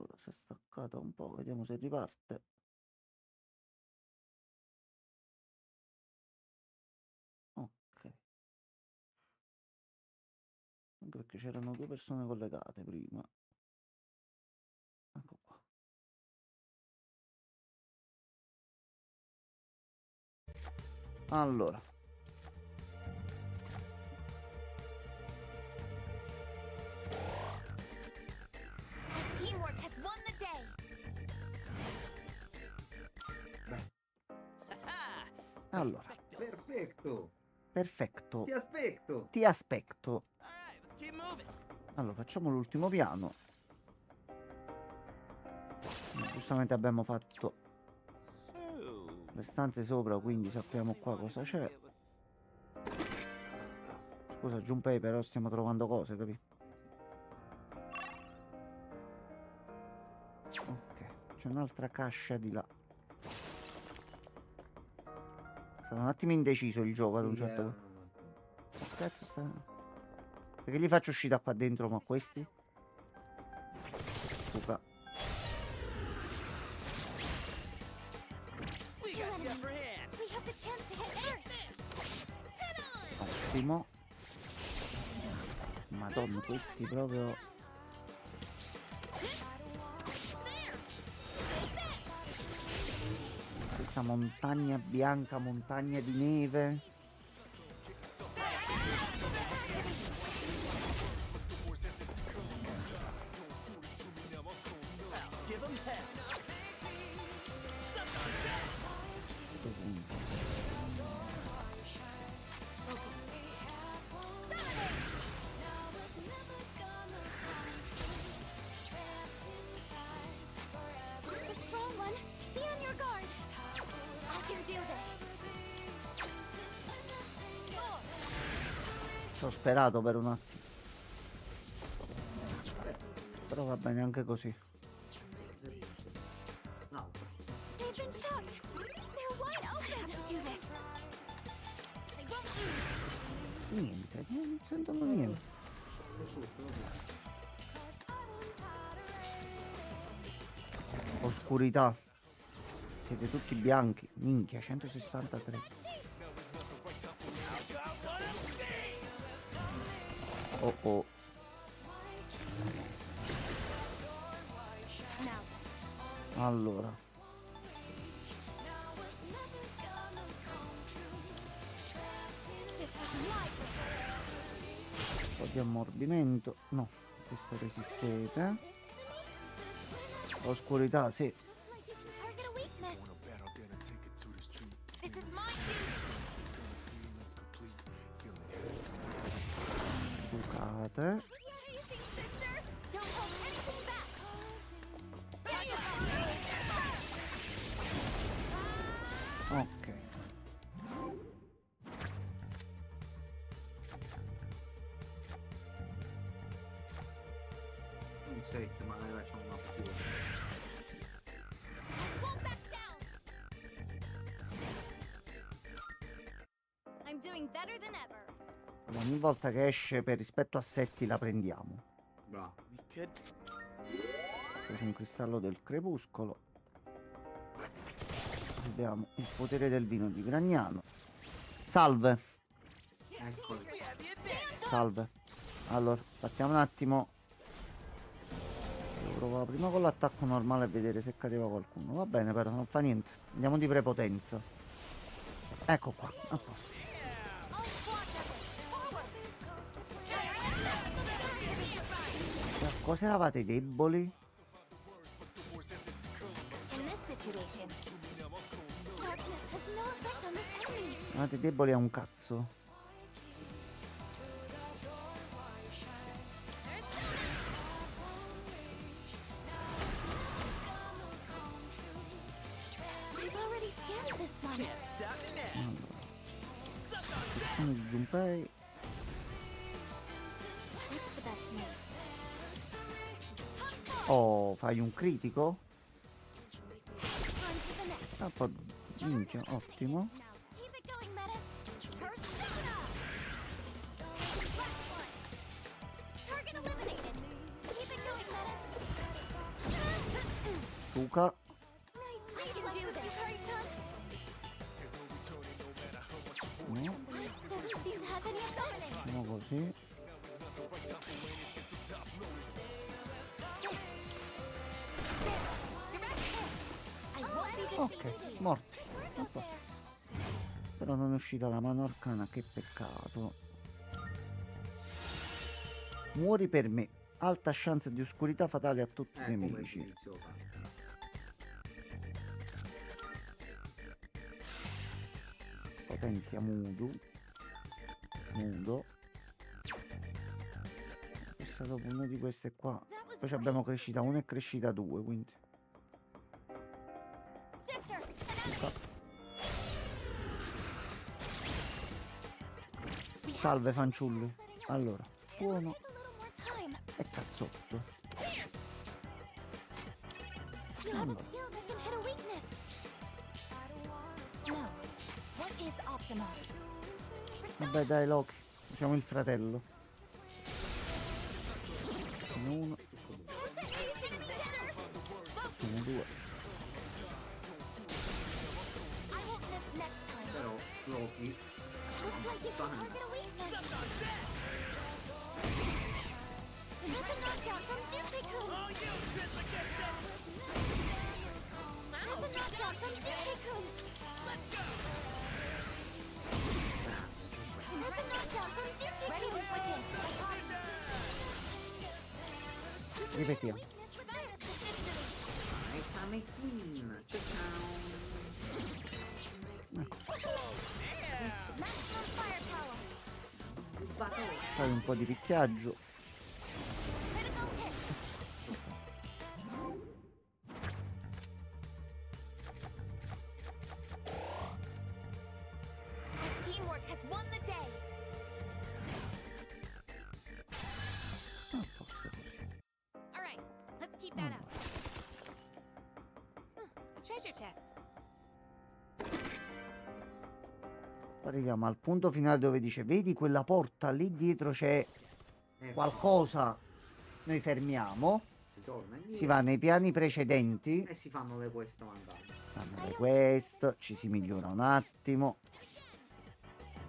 Allora, si è staccata un po', vediamo se riparte. Ok. Anche perché c'erano due persone collegate prima. Ecco qua. Allora. Teamwork has won the day. Allora, Perfetto. perfetto. Ti aspetto. Ti aspetto. Alright, let's keep moving. Allora, facciamo l'ultimo piano. Giustamente abbiamo fatto So, le stanze sopra, quindi sappiamo qua cosa c'è. Scusa, Junpei, però stiamo trovando cose, capi? Ok, c'è un'altra cascia di là. È stato un attimo indeciso il gioco ad un certo punto. Che cazzo sta... Perché li faccio uscire da qua dentro, ma questi? Fuga. we got the upper hand. We have the chance to hit first. Head on. Ottimo. Madonna, questi proprio... There. Questa montagna bianca, montagna di neve. Give him hell. The strong one. Be on your guard. I can do this. Ci ho sperato per un attimo. Però va bene anche così. No. They've been shocked. They're wide open. I have to do this. They won't lose. Niente, non sentono niente. Oscurità. Siete tutti bianchi. Minchia, 163. Oh oh. Now. Allora. This was my Un po' di ammorbimento. No, questo resistete. Oscurità, sì. like you can target a weakness. This is my duty. Bucate. Easy, sister. Don't hold anything back. Ok. Un set, magari facciamo una fusione. Won't back down. I'm doing better than ever. Ogni volta che esce per rispetto a Setti la prendiamo. Bravo. We could. Ho preso un cristallo del crepuscolo. Abbiamo il potere del vino di Gragnano. Salve. Eccolo. We have the advantage. Salve. Allora, partiamo un attimo. Devo provare prima con l'attacco normale a vedere se cadeva qualcuno. Va bene, però non fa niente. Andiamo di prepotenza. Ecco qua, a posto. All squad members, forward. A cosa eravate deboli? In this situation, darkness has no effect on this enemy. Eravate deboli a un cazzo. I've already scanned this one. Can't stop me now. Allora. Sono di Junpei. What's the best move? Oh, fai un critico? On to the next. Ah, poi minchia, ottimo. Now keep it going, Metis. Persona! Last one. Target eliminated. Keep it going, Metis. Suka. Nice. I can do this. Hurry-chan. No, Doesn't seem to have any effect. facciamo così. I won't be Ok, defeated. morti. A posto. Però non è uscita la mano arcana, che peccato. Muori per me. Alta chance di oscurità fatale a tutti i Come nemici. inizio fa. Potenzia Mudo. Questa dopo una di queste qua. Poi ci abbiamo crescita 1 e crescita 2, quindi. Sister, an enemy. Salve fanciulli. Allora, buono Take a little more time. e cazzotto. You have a skill that can hit a weakness. No. What is optimal? Vabbè dai Loki, facciamo il fratello. Sono uno, sono due. I won't miss next time. Però Loki Looks like you can target a weakness. That's a knockdown from Junpei-kun. Oh, you just against it. That's a knockdown from Junpei-kun. Let's go. That's a knockdown from Junpei-kun. Ready to switch in. Ripetiamo. Weakness with this. è Kame Queen. Ciao. Maximum firepower. Fai un po' di picchiaggio. Critical hit. Our teamwork has won the day. A posto così. All right, let's keep that up. A treasure chest. Arriviamo al punto finale dove dice: vedi quella porta lì dietro, c'è qualcosa. Noi fermiamo, Si torna indietro si va nei piani precedenti, e si fanno le quest mandate. fanno le quest, ci si migliora un attimo.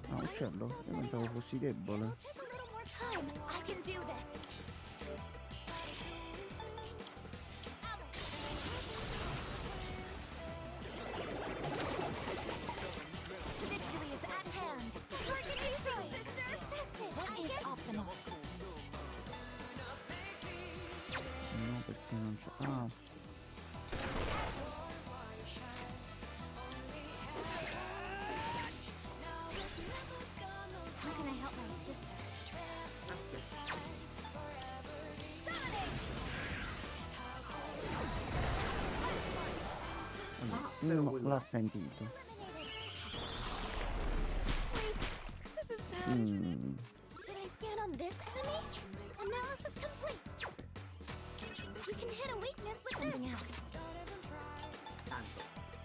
No, uccello? Io pensavo fossi debole. It'll take a little more time. I can do this. Victory is at hand. We're getting through, sister. That's it. What is optimal? No, perché non c'è. Ah, How can I help my sister? uno l'ha sentito. This is bad. Mm, Did I scan on this enemy? Analysis complete. We can hit a weakness with something else. Tanto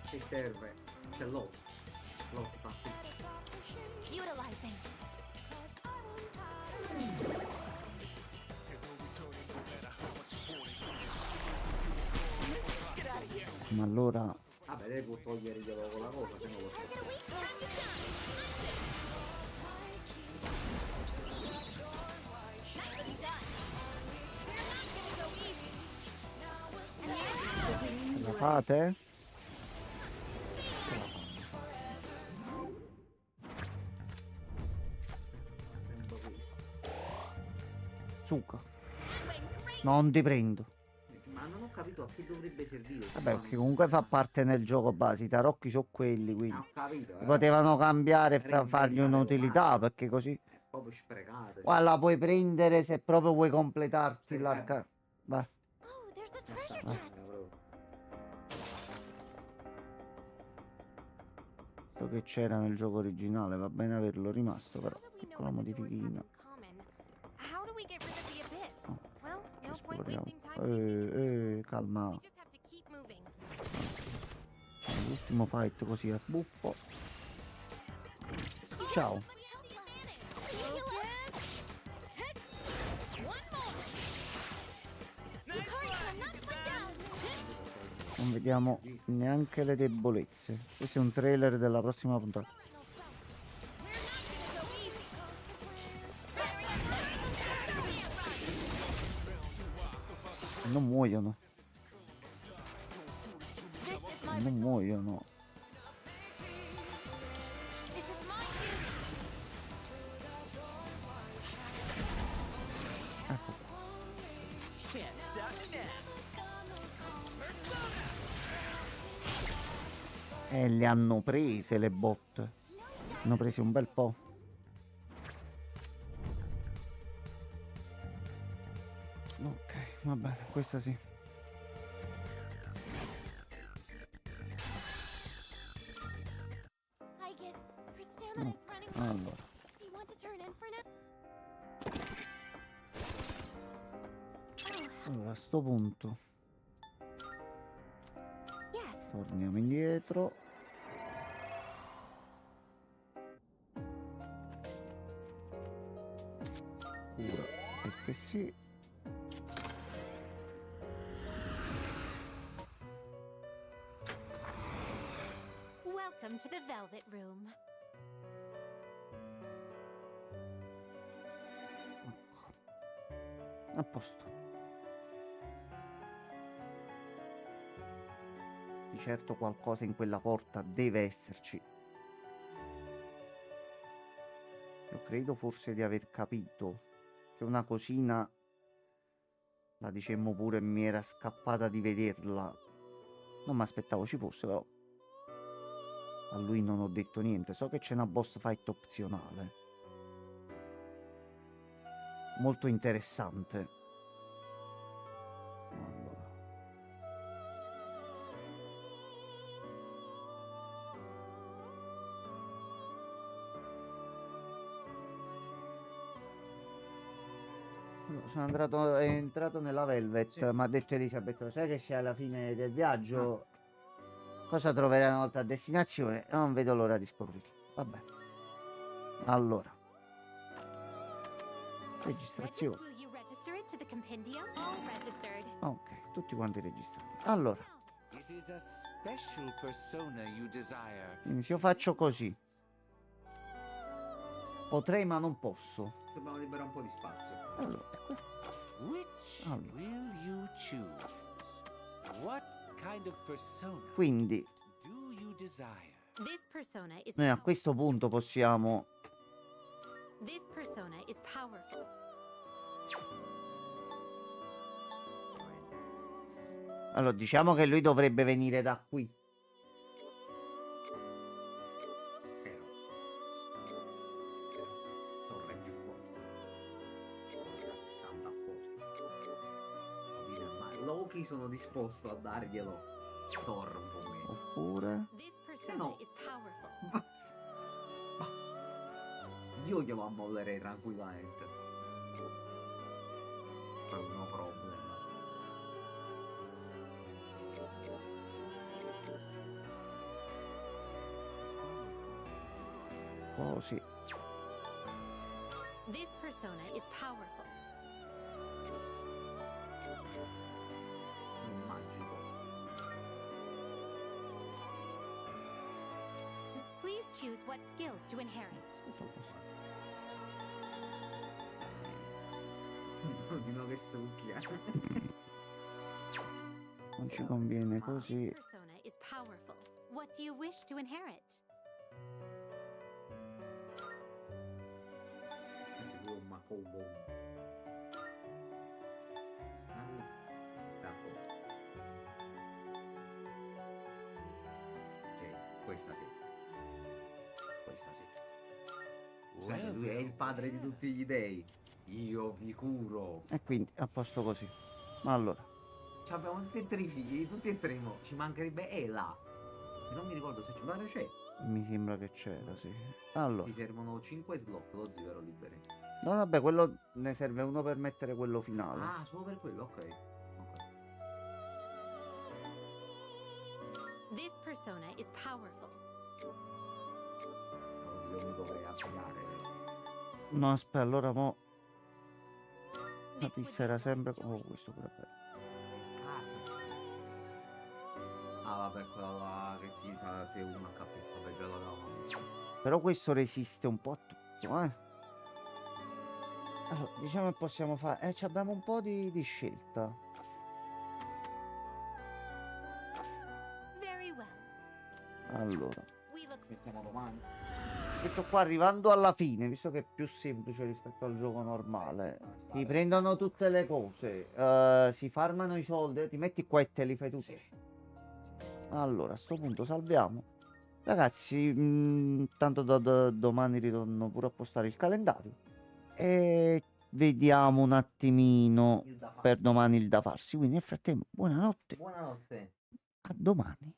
se serve c'è Loki. Loki fa tutto. Utilizing. ma allora Vabbè, lei può toglierglielo con la cosa se non lo so. Target a weakness. Nicely done. We're not gonna go easy. ce la fate? Prendo questo. Suka, That went great. non ti prendo. Ma non ho capito a che dovrebbe servire. Vabbè, perché comunque fa parte nel gioco base, i tarocchi sono quelli, quindi Ho capito, potevano cambiare e fargli Reinventare un'utilità, lo perché così proprio sprecato. la puoi prendere se proprio vuoi completarti Sì, l'arca. Vai. Oh, there's a treasure Ah. chest. Visto che c'era nel gioco originale, va bene averlo rimasto, però piccola modifichina. How do we get rid of the abyss? Oh, Well, ci no point esploriamo. wasting time thinking this. Calma. We just have to keep moving. C'è l'ultimo fight così a sbuffo. Ciao. Let me help you manage. Can you heal us? Heck. One more. Nice Hurry, one. I'm not put down. Non vediamo neanche le debolezze. Questo è un trailer della prossima puntata. Non muoiono. Non muoiono. Ecco. Can't stop me now. Le hanno prese le bot. Hanno prese un bel po'. Ok, va bene, questa sì. I guess her stamina is running low. Allora, Do you want to turn in for now? allora a sto punto Yes. torniamo indietro. Cura, perché sì. Welcome to the Velvet Room. A posto. Di certo qualcosa in quella porta deve esserci. Io credo forse di aver capito che una cosina, la dicemmo pure, mi era scappata di vederla. Non mi aspettavo ci fosse, però a lui non ho detto niente. So che c'è una boss fight opzionale. Molto interessante. Allora. È entrato nella Velvet, Sì. mi ha detto Elisabeth, lo sai che sia alla fine del viaggio, cosa troverai una volta a destinazione? Non vedo l'ora di scoprirlo. Vabbè. Allora. Registrazione. Will you register it to the compendium? All registered. Ok, tutti quanti registrati. Allora, It is a special persona you desire. quindi se io faccio così, potrei ma non posso. Dobbiamo liberare un po' di spazio. Allora, ecco. Which Allora. will you choose? What kind of persona Quindi do you desire? This persona is noi a powerful. questo punto possiamo... This persona is powerful. Allora, diciamo che lui dovrebbe venire da qui. Però. Torre più forte. Da 60 forza. Ma Loki sono disposto a darglielo. Thor un po' meno. Oppure... This persona no. is powerful. Io glielo ammollerei tranquillamente. Poi no problema. Così. This persona is powerful. Un magico. Please choose what skills to inherit. Oddio che succhia. Non ci conviene This così. persona is powerful. What do you wish to inherit? Anzi, un macombo. Sta a posto. Sì, questa sì. Questa sì. Cioè, lui è il padre di tutti gli dei. Io vi curo. E quindi a posto così. Allora, Cioè, abbiamo tutti e tre i figli, tutti e tre mo. Ci mancherebbe Ela. E non mi ricordo se ci pare c'è. mi sembra che c'era, sì. Allora, Ti servono 5 slot, lo zero liberi. no, vabbè, quello ne serve uno per mettere quello finale. Ah, solo per quello, ok. This persona is powerful. Così io mi dovrei affidare. No, aspetta, allora mo la This would tissa era be sempre... your Oh, choice. questo pure è bello. Ah, vabbè, quella là che ti fa te un HP, vabbè, già l'avevamo. Però questo resiste un po' a tutto, eh. Allora, diciamo che possiamo fare... abbiamo un po' di scelta. Very well. Allora, We look mettiamo domani. Questo qua arrivando alla fine, visto che è più semplice rispetto al gioco normale, si prendono tutte le cose, si farmano i soldi, ti metti qua e te li fai tutti. Allora, a sto punto salviamo. Ragazzi, tanto da domani ritorno pure a postare il calendario. E vediamo un attimino Il da per farsi. domani il da farsi. Quindi nel frattempo, buonanotte, Buonanotte. a domani.